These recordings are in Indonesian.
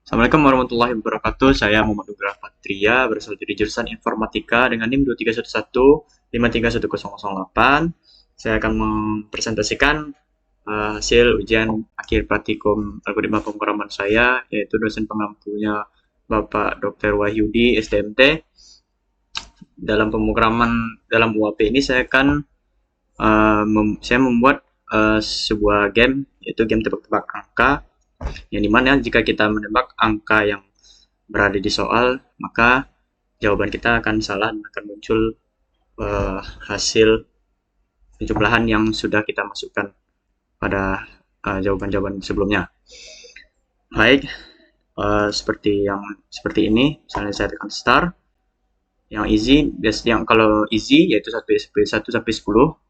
Assalamualaikum warahmatullahi wabarakatuh. Saya Muhammad Nugraha Patria, berasal dari jurusan Informatika dengan NIM 2311 53108. Saya akan mempresentasikan hasil ujian akhir praktikum algoritma pemrograman saya, yaitu dosen pengampunya Bapak Dr. Wahyudi, STMT. Dalam pemrograman dalam UAP ini saya membuat sebuah game, yaitu game tebak-tebak angka, yang dimana jika kita menebak angka yang berada di soal, maka jawaban kita akan salah dan akan muncul hasil penjumlahan yang sudah kita masukkan pada jawaban-jawaban sebelumnya. Baik, seperti ini. Misalnya saya tekan start. Yang easy, kalau easy yaitu 1 sampai 10.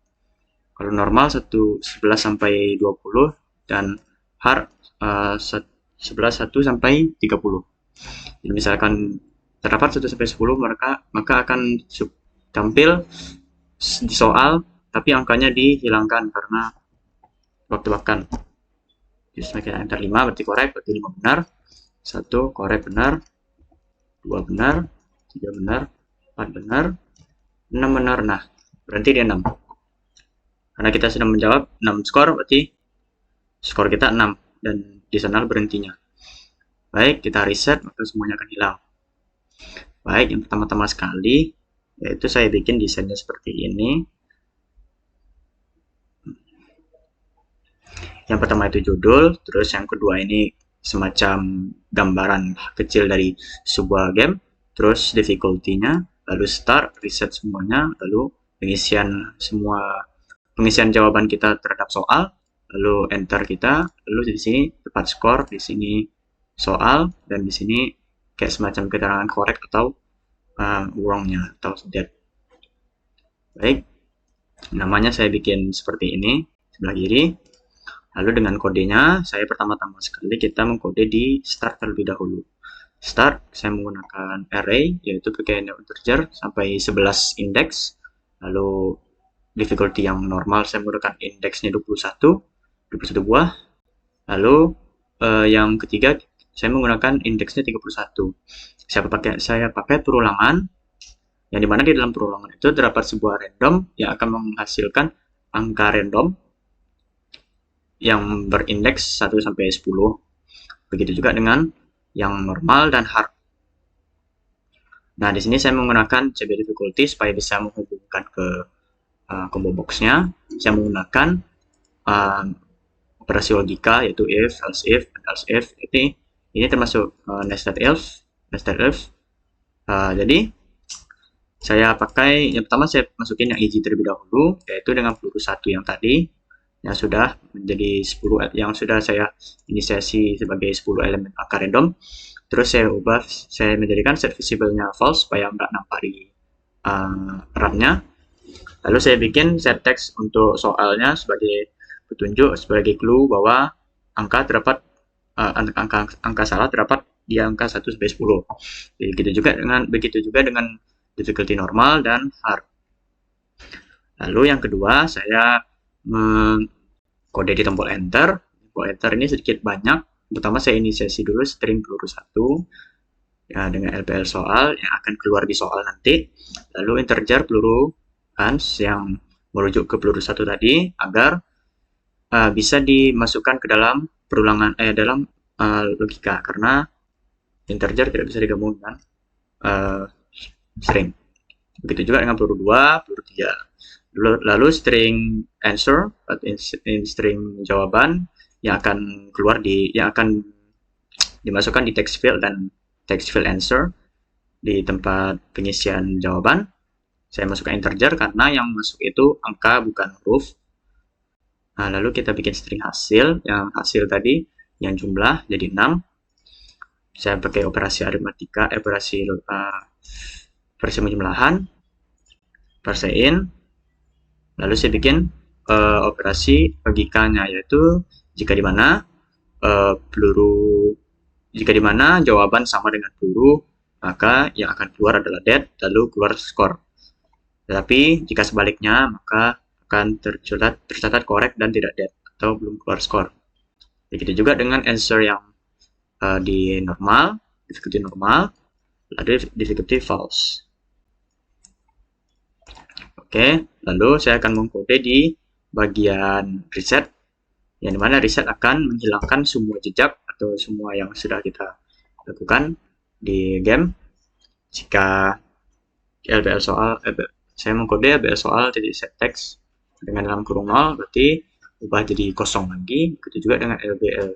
Kalau normal 11 sampai 20 dan hard 11 1 sampai 30. Jadi misalkan terdapat 1 sampai 10, maka akan tampil di soal tapi angkanya dihilangkan karena tebak-tebakan. Jadi misalkan enter 5 berarti korek, berarti 5 benar. 1 korek benar, 2 benar, 3 benar, 4 benar, 6 benar. Nah, berhenti di 6. Karena kita sudah menjawab 6 skor, berarti skor kita 6 dan di sana berhentinya. Baik, kita reset, maka semuanya akan hilang. Baik, yang pertama-tama sekali, yaitu saya bikin desainnya seperti ini. Yang pertama itu judul, terus yang kedua ini semacam gambaran kecil dari sebuah game, terus difficulty-nya, lalu start, reset semuanya, lalu pengisian jawaban kita terhadap soal, lalu enter kita, lalu di sini tepat skor, di sini soal, dan di sini kayak semacam keterangan korek atau wrong-nya atau dead. Baik, namanya saya bikin seperti ini sebelah kiri. Lalu dengan kodenya, saya pertama-tama sekali kita mengkode di start terlebih dahulu. Start, saya menggunakan array, yaitu pakai integer sampai 11 index. Lalu difficulty yang normal, saya menggunakan indeksnya 21 buah. Lalu yang ketiga, saya menggunakan indeksnya 31. Saya pakai perulangan, yang dimana di dalam perulangan itu terdapat sebuah random yang akan menghasilkan angka random yang berindeks 1 sampai 10. Begitu juga dengan yang normal dan hard. Nah, di sini saya menggunakan CB difficulty supaya bisa menghubungkan ke combo box-nya. Saya menggunakan operasi logika, yaitu if, else if, and else if. Ini termasuk nested if. Jadi saya pakai, yang pertama saya masukin yang easy terlebih dahulu, yaitu dengan peluru 1 yang tadi, yang sudah menjadi 10, yang sudah saya inisiasi sebagai 10 elemen angka random. Terus saya menjadikan set visible-nya false supaya nggak nampak di RAM-nya. Lalu saya bikin set text untuk soalnya sebagai petunjuk, sebagai clue bahwa angka salah terdapat di angka 1 sampai 10. Begitu juga dengan difficulty normal dan hard. Lalu yang kedua, saya kode di tombol enter. Tombol enter ini sedikit banyak. Pertama saya inisiasi dulu string peluru 1 ya, dengan LPL soal yang akan keluar di soal nanti. Lalu integer peluru ans yang merujuk ke peluru 1 tadi agar bisa dimasukkan ke dalam dalam logika, karena integer tidak bisa digabung dengan string. Begitu juga dengan peluru 2, peluru 3. Lalu string answer atau string jawaban yang akan dimasukkan di text field dan text field answer di tempat pengisian jawaban. Saya masukkan integer karena yang masuk itu angka bukan huruf. Nah, lalu kita bikin string hasil, yang hasil tadi yang jumlah jadi 6. Saya pakai operasi aritmatika, operasi penjumlahan, parsein. Lalu saya bikin operasi logikanya, yaitu jika di mana jawaban sama dengan peluru, maka yang akan keluar adalah dead, lalu keluar skor. Tetapi jika sebaliknya, maka akan tercatat korek dan tidak dead atau belum keluar skor. Begitu juga dengan answer yang di normal, difficulty normal, lalu difficulty false. Oke, lalu saya akan mengkode di bagian reset, yang dimana reset akan menghilangkan semua jejak atau semua yang sudah kita lakukan di game. Jika LBL soal, saya mengkode LBL soal jadi set text dengan dalam kurung 0, berarti ubah jadi kosong lagi. Begitu juga dengan LBL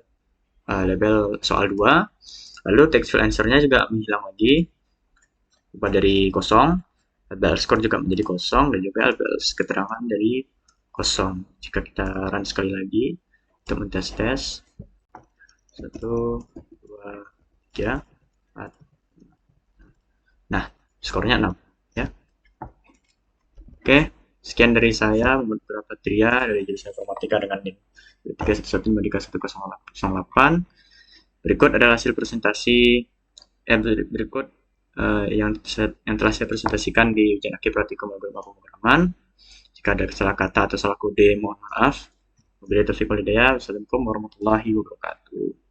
label soal 2, lalu text field answer-nya juga menghilang lagi, ubah dari kosong. LBL score juga menjadi kosong, dan juga LBL keterangan dari kosong. Jika kita run sekali lagi untuk mentes-tes, 1, 2, 3, 4. Nah, skornya 6 ya. Oke, sekian dari saya, beberapa tria dari jurusan informatika dengan NIM 311-31108. Berikut adalah hasil presentasi berikut yang telah saya presentasikan di ujian akhir praktikum algoritma pemrograman. Jika ada salah kata atau salah kode, mohon maaf. Wabillahi taufiq wal hidayah. Wassalamualaikum warahmatullahi wabarakatuh.